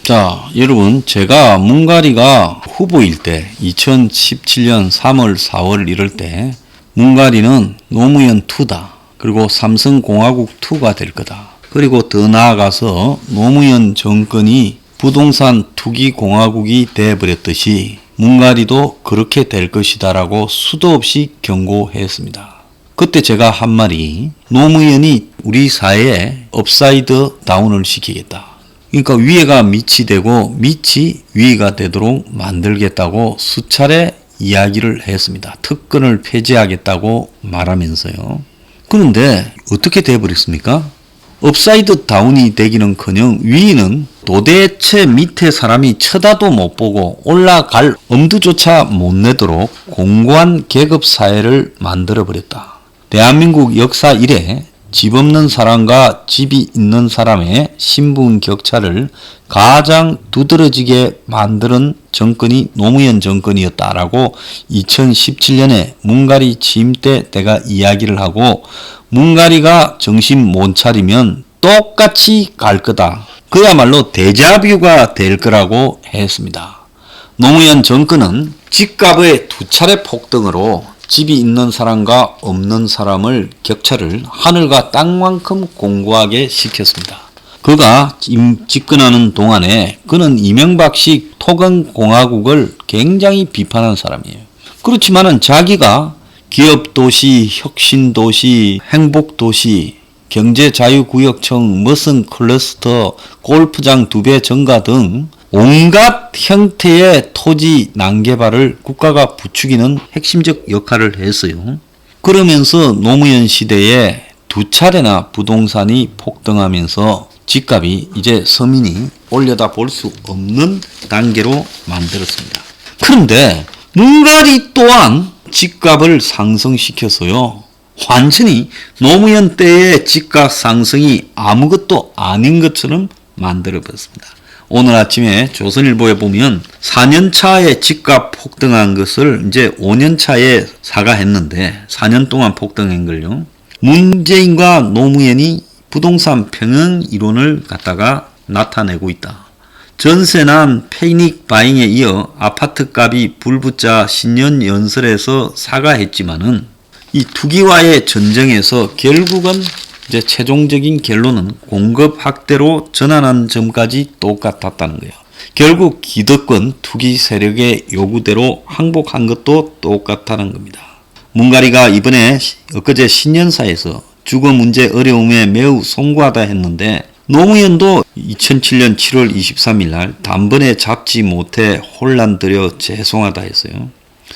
자, 여러분, 제가 문가리가 후보일 때 2017년 3월, 4월 이럴 때 문가리는 노무현 2다. 그리고 삼성공화국 2가 될 거다. 그리고 더 나아가서 노무현 정권이 부동산 투기 공화국이 되어버렸듯이 문가리도 그렇게 될 것이다라고 수도 없이 경고했습니다. 그때 제가 한 말이 노무현이 우리 사회에 업사이드 다운을 시키겠다. 그러니까 위에가 밑이 되고 밑이 위가 되도록 만들겠다고 수차례 이야기를 했습니다. 특권을 폐지하겠다고 말하면서요. 그런데 어떻게 돼버렸습니까? 업사이드 다운이 되기는커녕 위는 도대체 밑에 사람이 쳐다도 못 보고 올라갈 엄두조차 못 내도록 공고한 계급사회를 만들어버렸다. 대한민국 역사 이래 집 없는 사람과 집이 있는 사람의 신분 격차를 가장 두드러지게 만드는 정권이 노무현 정권이었다라고 2017년에 문가리 취임 때 내가 이야기를 하고 문가리가 정신 못 차리면 똑같이 갈 거다. 그야말로 데자뷰가 될 거라고 했습니다. 노무현 정권은 집값의 2차례 폭등으로 집이 있는 사람과 없는 사람을 격차를 하늘과 땅만큼 공고하게 시켰습니다. 그가 집권하는 동안에 그는 이명박식 토건공화국을 굉장히 비판한 사람이에요. 그렇지만은 자기가 기업도시, 혁신도시, 행복도시, 경제자유구역청, 머슨 클러스터, 골프장 2배 증가 등 온갖 형태의 토지 난개발을 국가가 부추기는 핵심적 역할을 했어요. 그러면서 노무현 시대에 2차례나 부동산이 폭등하면서 집값이 이제 서민이 올려다 볼 수 없는 단계로 만들었습니다. 그런데 문가리 또한 집값을 상승시켜서요. 완전히 노무현 때의 집값 상승이 아무것도 아닌 것처럼 만들어버렸습니다. 오늘 아침에 조선일보에 보면 4년차에 집값 폭등한 것을 이제 5년차에 사과했는데 4년 동안 폭등한 걸요. 문재인과 노무현이 부동산 평행 이론을 갖다가 나타내고 있다. 전세난 패닉 바잉에 이어 아파트 값이 불붙자 신년 연설에서 사과했지만은 이 투기와의 전쟁에서 결국은 이제 최종적인 결론은 공급 확대로 전환한 점까지 똑같았다는 거예요. 결국 기득권 투기 세력의 요구대로 항복한 것도 똑같다는 겁니다. 문가리가 이번에 엊그제 신년사에서 주거 문제 어려움에 매우 송구하다 했는데 노무현도 2007년 7월 23일 날 단번에 잡지 못해 혼란드려 죄송하다 했어요.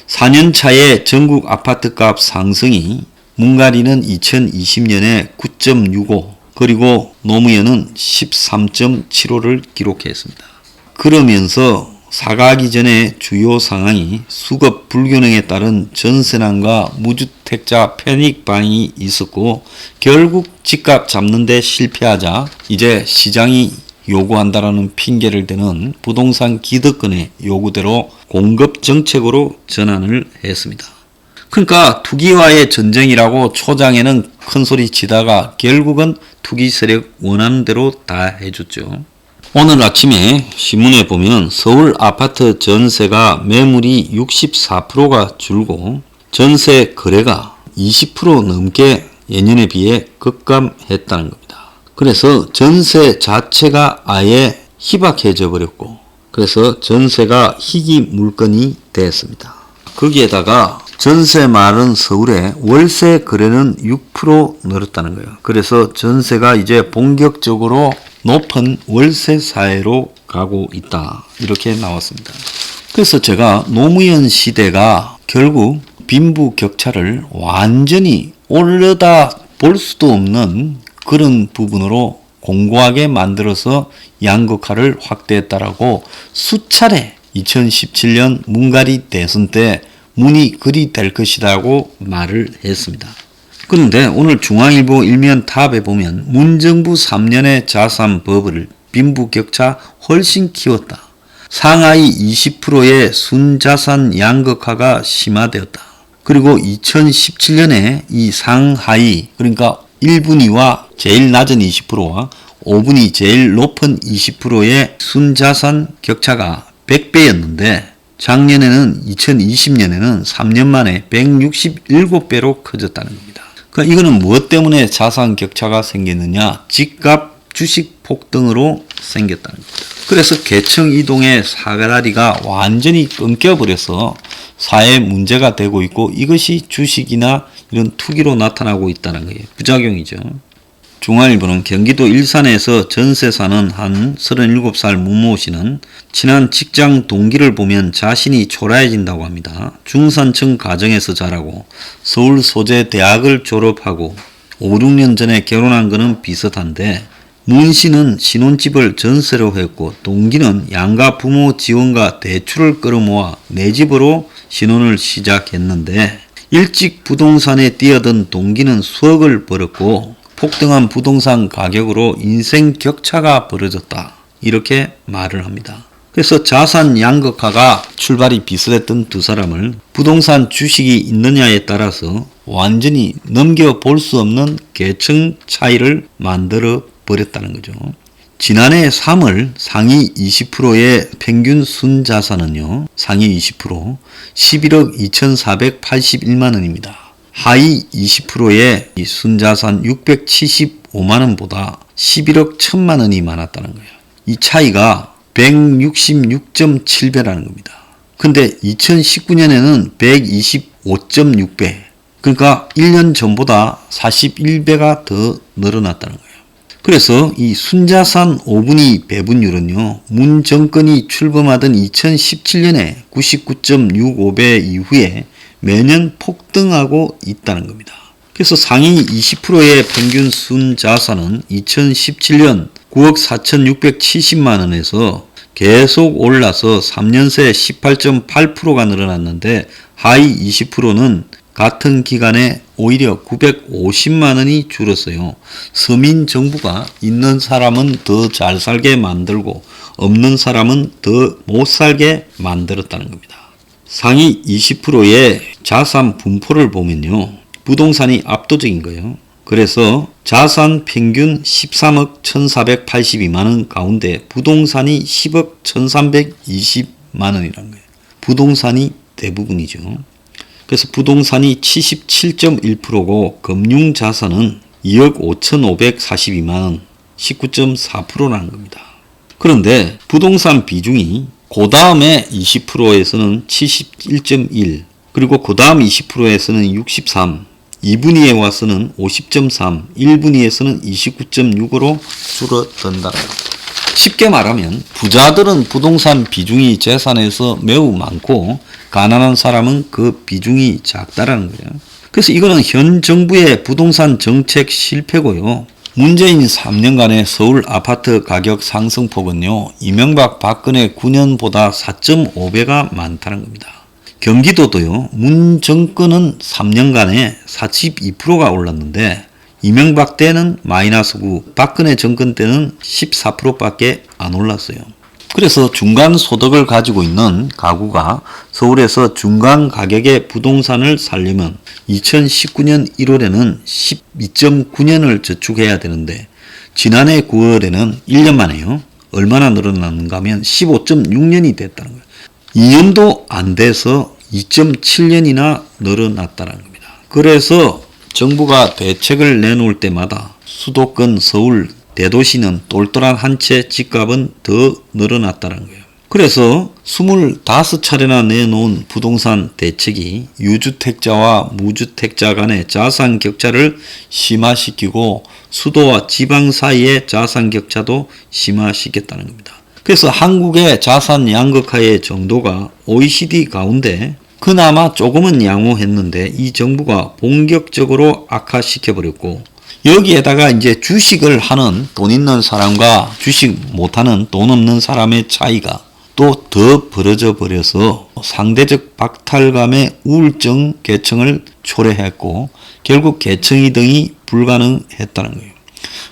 4년차의 전국 아파트값 상승이 문가리는 2020년에 9.65 그리고 노무현은 13.75를 기록했습니다. 그러면서 사과하기 전에 주요 상황이 수급 불균형에 따른 전세난과 무주택자 패닉 바잉이 있었고 결국 집값 잡는 데 실패하자 이제 시장이 요구한다라는 핑계를 대는 부동산 기득권의 요구대로 공급 정책으로 전환을 했습니다. 그러니까 투기와의 전쟁이라고 초장에는 큰소리 치다가 결국은 투기 세력 원하는 대로 다 해줬죠. 오늘 아침에 신문에 보면 서울 아파트 전세가 매물이 64%가 줄고 전세 거래가 20% 넘게 예년에 비해 급감했다는 겁니다. 그래서 전세 자체가 아예 희박해져 버렸고 그래서 전세가 희귀 물건이 됐습니다. 거기에다가 전세 많은 서울에 월세 거래는 6% 늘었다는 거예요. 그래서 전세가 이제 본격적으로 높은 월세 사회로 가고 있다. 이렇게 나왔습니다. 그래서 제가 노무현 시대가 결국 빈부 격차를 완전히 올려다 볼 수도 없는 그런 부분으로 공고하게 만들어서 양극화를 확대했다라고 수차례 2017년 문가리 대선 때 문이 그리 될 것이라고 말을 했습니다. 그런데 오늘 중앙일보 일면 탑에 보면 문정부 3년의 자산 버블을 빈부격차 훨씬 키웠다. 상하이 20%의 순자산 양극화가 심화되었다. 그리고 2017년에 이 상하이 그러니까 1분위와 제일 낮은 20%와 5분이 제일 높은 20%의 순자산 격차가 100배였는데 작년에는 2020년에는 3년 만에 167배로 커졌다는 겁니다. 그러니까 이거는 무엇 때문에 자산 격차가 생겼느냐? 집값 주식 폭등으로 생겼다는 겁니다. 그래서 계층 이동의 사다리가 완전히 끊겨버려서 사회 문제가 되고 있고 이것이 주식이나 이런 투기로 나타나고 있다는 거예요. 부작용이죠. 중앙일보는 경기도 일산에서 전세 사는 한 37살 무모 씨는 친한 직장 동기를 보면 자신이 초라해진다고 합니다. 중산층 가정에서 자라고 서울 소재 대학을 졸업하고 5, 6년 전에 결혼한 것은 비슷한데 문 씨는 신혼집을 전세로 했고 동기는 양가 부모 지원과 대출을 끌어모아 내 집으로 신혼을 시작했는데 일찍 부동산에 뛰어든 동기는 수억을 벌었고 폭등한 부동산 가격으로 인생 격차가 벌어졌다. 이렇게 말을 합니다. 그래서 자산 양극화가 출발이 비슷했던 두 사람을 부동산 주식이 있느냐에 따라서 완전히 넘겨볼 수 없는 계층 차이를 만들어 버렸다는 거죠. 지난해 3월 상위 20%의 평균 순자산은요. 상위 20% 11억 2,481만 원입니다. 하위 20%의 이 순자산 675만 원보다 11억 1천만 원이 많았다는 거예요. 이 차이가 166.7배라는 겁니다. 근데 2019년에는 125.6배. 그러니까 1년 전보다 41배가 더 늘어났다는 거예요. 그래서 이 순자산 5분위 배분율은요. 문 정권이 출범하던 2017년에 99.65배 이후에 매년 폭등하고 있다는 겁니다. 그래서 상위 20%의 평균 순자산은 2017년 9억 4,670만 원에서 계속 올라서 3년 새 18.8%가 늘어났는데 하위 20%는 같은 기간에 오히려 950만 원이 줄었어요. 서민 정부가 있는 사람은 더 잘 살게 만들고 없는 사람은 더 못 살게 만들었다는 겁니다. 상위 20%의 자산 분포를 보면요. 부동산이 압도적인 거예요. 그래서 자산 평균 13억 1,482만 원 가운데 부동산이 10억 1,320만 원이라는 거예요. 부동산이 대부분이죠. 그래서 부동산이 77.1%고 금융자산은 2억 5,542만 원, 19.4%라는 겁니다. 그런데 부동산 비중이 그 다음에 20%에서는 71.1, 그리고 그 다음 20%에서는 63, 2분위에 와서는 50.3, 1분위에서는 29.6으로 줄어든다는 겁니다. 쉽게 말하면 부자들은 부동산 비중이 재산에서 매우 많고 가난한 사람은 그 비중이 작다라는 거예요. 그래서 이거는 현 정부의 부동산 정책 실패고요. 문재인 3년간의 서울 아파트 가격 상승폭은요. 이명박 박근혜 9년보다 4.5배가 많다는 겁니다. 경기도도요. 문 정권은 3년간에 42%가 올랐는데 이명박 때는 마이너스 9, 박근혜 정권 때는 14%밖에 안 올랐어요. 그래서 중간 소득을 가지고 있는 가구가 서울에서 중간 가격의 부동산을 살려면 2019년 1월에는 12.9년을 저축해야 되는데 지난해 9월에는 1년 만에요. 얼마나 늘어났는가 하면 15.6년이 됐다는 거예요. 2년도 안 돼서 2.7년이나 늘어났다는 겁니다. 그래서 정부가 대책을 내놓을 때마다 수도권 서울 대도시는 똘똘한 한 채 집값은 더 늘어났다는 거예요. 그래서 25차례나 내놓은 부동산 대책이 유주택자와 무주택자 간의 자산 격차를 심화시키고 수도와 지방 사이의 자산 격차도 심화시켰다는 겁니다. 그래서 한국의 자산 양극화의 정도가 OECD 가운데 그나마 조금은 양호했는데 이 정부가 본격적으로 악화시켜버렸고 여기에다가 이제 주식을 하는 돈 있는 사람과 주식 못하는 돈 없는 사람의 차이가 또 더 벌어져 버려서 상대적 박탈감의 우울증 계층을 초래했고 결국 계층 이동이 불가능했다는 거예요.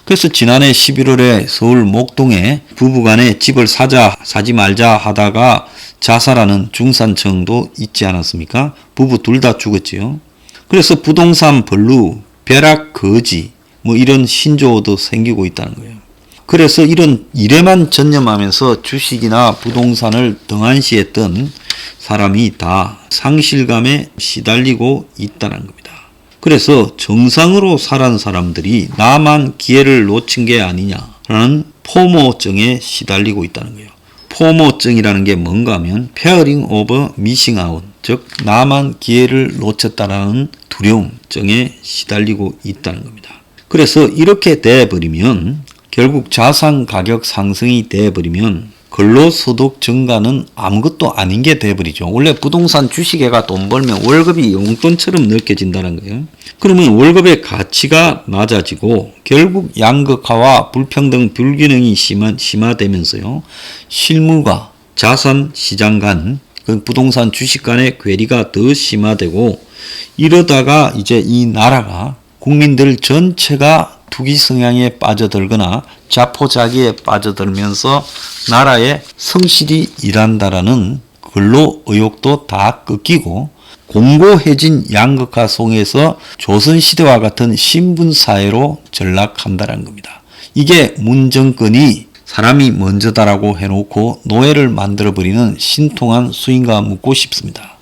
그래서 지난해 11월에 서울 목동에 부부간에 집을 사지 말자 하다가 자살하는 중산층도 있지 않았습니까? 부부 둘 다 죽었지요. 그래서 부동산 벌루, 벼락 거지 뭐 이런 신조어도 생기고 있다는 거예요. 그래서 이런 일에만 전념하면서 주식이나 부동산을 등한시했던 사람이 다 상실감에 시달리고 있다는 겁니다. 그래서 정상으로 살아온 사람들이 나만 기회를 놓친 게 아니냐라는 포모증에 시달리고 있다는 거예요. 포모증이라는 게 뭔가 하면 Fearing of Missing Out, 즉 나만 기회를 놓쳤다라는 두려움증에 시달리고 있다는 겁니다. 그래서 이렇게 돼버리면 결국 자산 가격 상승이 돼버리면 근로소득 증가는 아무것도 아닌 게 돼버리죠. 원래 부동산 주식회가 돈 벌면 월급이 용돈처럼 느껴진다는 거예요. 그러면 월급의 가치가 낮아지고 결국 양극화와 불평등 불균형이 심화되면서요. 실물과 자산 시장 간, 그 부동산 주식 간의 괴리가 더 심화되고 이러다가 이제 이 나라가 국민들 전체가 투기 성향에 빠져들거나 자포자기에 빠져들면서 나라의 성실히 일한다라는 근로 의욕도 다 꺾이고 공고해진 양극화 속에서 조선시대와 같은 신분사회로 전락한다는 겁니다. 이게 문정권이 사람이 먼저다라고 해놓고 노예를 만들어버리는 신통한 수인가 묻고 싶습니다.